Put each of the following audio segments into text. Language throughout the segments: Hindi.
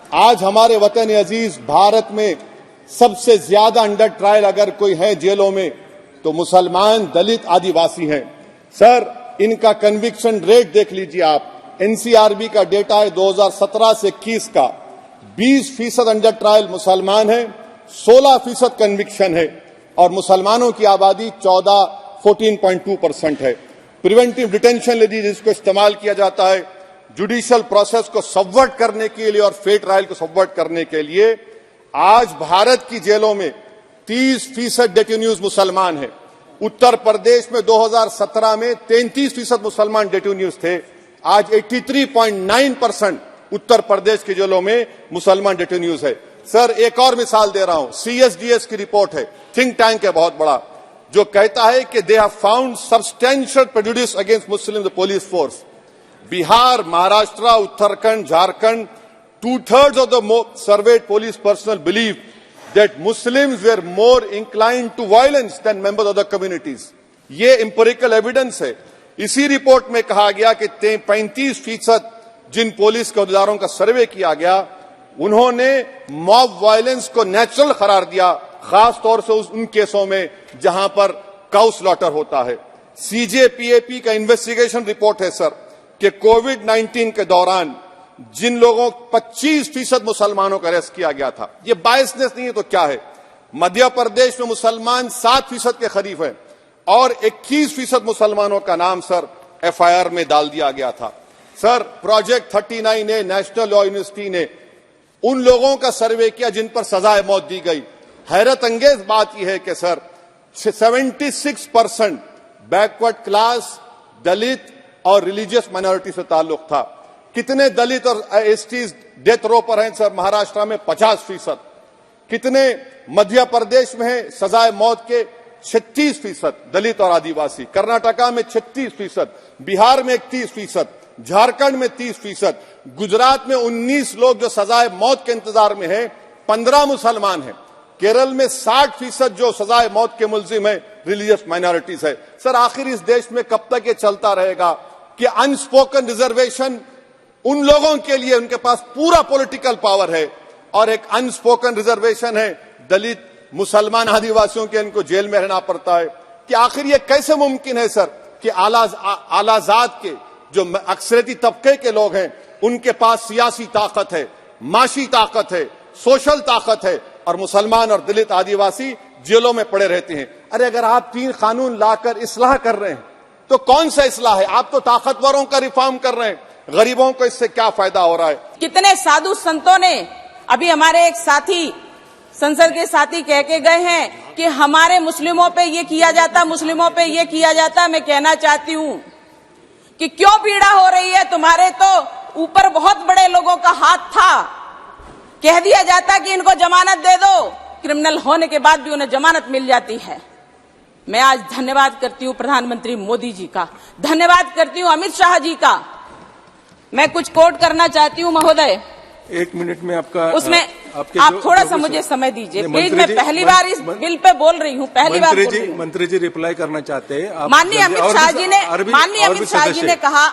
आज हमारे वतन अजीज भारत में सबसे ज्यादा अंडर ट्रायल अगर कोई है जेलों में तो मुसलमान, दलित, आदिवासी हैं। सर, इनका कन्विक्शन रेट देख लीजिए आप। एनसीआरबी का डेटा है 2017 से 21 का, 20% अंडर ट्रायल मुसलमान है, 16% कन्विक्शन है और मुसलमानों की आबादी 14.2% है। प्रिवेंटिव डिटेंशन यदि जिसको इस्तेमाल किया जाता है जुडिशियल प्रोसेस को सबवर्ट करने के लिए और फेयर ट्रायल को सबवर्ट करने के लिए, आज भारत की जेलों में 30% डेटेन्यूज मुसलमान हैं। उत्तर प्रदेश में 2017 में 33% मुसलमान डेटेन्यूज थे। आज 83.9% उत्तर प्रदेश की जेलों में मुसलमान डेटेन्यूज है। सर, एक और मिसाल दे रहा हूं, CSDS की रिपोर्ट है, थिंक टैंक है बहुत बड़ा, जो कहता है कि they have found substantial prejudice against Muslim the police force. Bihar, Maharashtra, Uttarakhand, Jharkhand, 2/3 of the surveyed police personnel believe that Muslims were more inclined to violence than members of the communities. ये empirical evidence है। इसी रिपोर्ट में कहा गया कि 35% जिन पुलिस के अहदेदारों का सर्वे किया गया, उन्होंने मॉब वायलेंस को नेचुरल करार दिया, खास तौर से उन केसों में जहां पर काउ स्लॉटर होता है। CJPAP का इन्वेस्टिगेशन रिपोर्ट है सर कि कोविड-19 के दौरान जिन लोगों 25% मुसलमानों का अरेस्ट किया गया था, ये बायसनेस नहीं है तो क्या है। मध्य प्रदेश में मुसलमान 7% के करीब है और 21% मुसलमानों का नाम सर FIR में डाल दिया गया था। सर, प्रोजेक्ट 39 ने, नेशनल लॉ यूनिवर्सिटी ने उन लोगों का सर्वे किया जिन पर सजाए मौत दी गई। हैरत अंगेज बात यह है कि सर 76% बैकवर्ड क्लास, दलित और रिलीजियस माइनॉरिटी से ताल्लुक था। कितने दलित और STs डेथ रो पर हैं सर? महाराष्ट्र में 50%। कितने मध्य प्रदेश में है सजाए मौत के? 36% दलित और आदिवासी। कर्नाटका में 36%, बिहार में 31%, झारखंड में 30%, गुजरात में 19 लोग जो सजाए मौत के इंतजार में हैं, 15 मुसलमान हैं। केरल में 60% जो सजाए मौत के मुलजिम है रिलीजियस माइनॉरिटीज है। सर, आखिर इस देश में कब तक ये चलता रहेगा कि अनस्पोकन रिजर्वेशन उन लोगों के लिए उनके पास पूरा पॉलिटिकल पावर है और एक अनस्पोकन रिजर्वेशन है दलित, मुसलमान, आदिवासियों के, इनको जेल में रहना पड़ता है। कि आखिर ये कैसे मुमकिन है सर कि आलाजात के जो अक्सरियती तबके के लोग हैं उनके पास सियासी ताकत है, माशी ताकत है, सोशल ताकत है और मुसलमान और दलित, आदिवासी जेलों में पड़े रहते हैं। अरे अगर आप 3 कानून लाकर इस्लाह कर रहे हैं तो कौन सा इस्लाह है? आप तो ताकतवरों का रिफॉर्म कर रहे हैं, गरीबों को इससे क्या फायदा हो रहा है? कितने साधु संतों ने, अभी हमारे एक साथी, संसद के साथी कह के गए हैं कि हमारे मुस्लिमों पे ये किया जाता, मुस्लिमों पे ये किया जाता। मैं कहना चाहती हूँ कि क्यों पीड़ा हो रही है? तुम्हारे तो ऊपर बहुत बड़े लोगों का हाथ था। कह दिया जाता कि इनको जमानत दे दो, क्रिमिनल होने के बाद भी उन्हें जमानत मिल जाती है। मैं आज धन्यवाद करती हूँ प्रधानमंत्री मोदी जी का, धन्यवाद करती हूँ अमित शाह जी का। मैं कुछ कोट करना चाहती हूँ महोदय। 1 मिनट में आपका उसमें आप थोड़ा सा मुझे समय दीजिए प्लीज। मैं पहली बार इस बिल पे बोल रही हूँ, पहली बार बोल रही हूँ। मंत्री जी रिप्लाई करना चाहते हैं। माननीय अमित शाह जी ने कहा,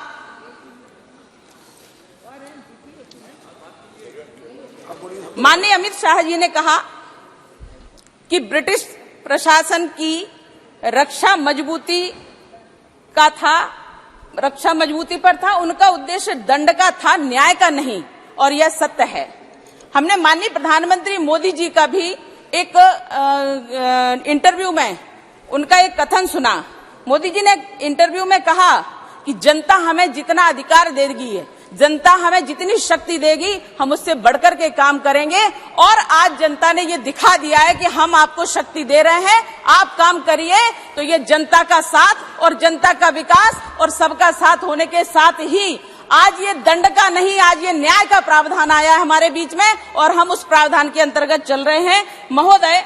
माननीय अमित शाह जी ने कहा कि ब्रिटिश प्रशासन की रक्षा मजबूती पर था, उनका उद्देश्य दंड का था, न्याय का नहीं, और यह सत्य है। हमने माननीय प्रधानमंत्री मोदी जी का भी एक इंटरव्यू में उनका एक कथन सुना। मोदी जी ने इंटरव्यू में कहा कि जनता हमें जितना अधिकार देगी, जनता हमें जितनी शक्ति देगी, हम उससे बढ़कर के काम करेंगे। और आज जनता ने ये दिखा दिया है कि हम आपको शक्ति दे रहे हैं, आप काम करिए। तो ये जनता का साथ और जनता का विकास और सबका साथ होने के साथ ही आज ये दंड का नहीं, आज ये न्याय का प्रावधान आया है हमारे बीच में और हम उस प्रावधान के अंतर्गत चल रहे हैं। महोदय,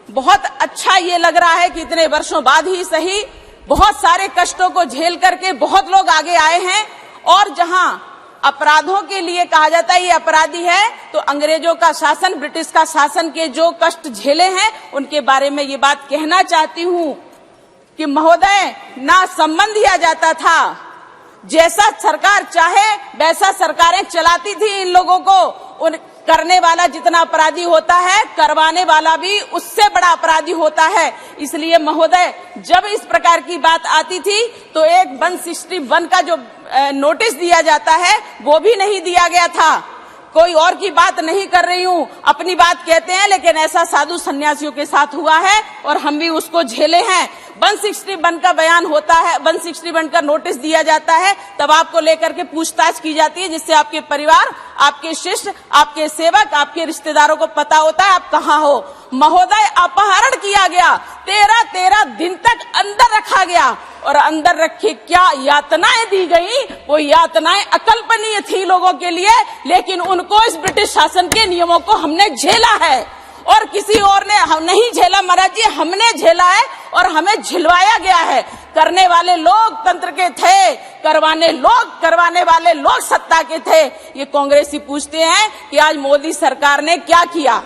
बहुत अच्छा ये लग रहा है कि इतने वर्षों बाद ही सही, बहुत सारे कष्टों को झेल करके बहुत लोग आगे आए हैं। और जहां अपराधों के लिए कहा जाता है ये अपराधी है, तो अंग्रेजों का शासन, ब्रिटिश का शासन के जो कष्ट झेले हैं उनके बारे में ये बात कहना चाहती हूं कि महोदय, ना संबंध दिया जाता था, जैसा सरकार चाहे वैसा सरकारें चलाती थी इन लोगों को। उन करने वाला जितना अपराधी होता है, करवाने वाला भी उससे बड़ा अपराधी होता है। इसलिए महोदय, जब इस प्रकार की बात आती थी तो एक 161 का जो नोटिस दिया जाता है वो भी नहीं दिया गया था। कोई और की बात नहीं कर रही हूं, अपनी बात कहते हैं, लेकिन ऐसा साधु सन्यासियों के साथ हुआ है और हम भी उसको झेले हैं। 161 का बयान होता है, 161 का नोटिस दिया जाता है, तब आपको लेकर के पूछताछ की जाती है, जिससे आपके परिवार, आपके शिष्य, आपके सेवक, आपके रिश्तेदारों को पता होता है आप कहां हो। महोदय, अपहरण किया गया, 13 दिन तक अंदर रखा गया और अंदर रखे क्या यातनाएं दी गई, वो यातनाएं अकल्पनीय थी लोगों के लिए, लेकिन उनको इस ब्रिटिश शासन के नियमों को हमने झेला है और किसी और ने नहीं झेला। महाराज जी, हमने झेला है और हमें झिलवाया गया है। करने वाले लोग तंत्र के थे, करवाने वाले लोग सत्ता के थे। ये कांग्रेसी पूछते हैं कि आज मोदी सरकार ने क्या किया।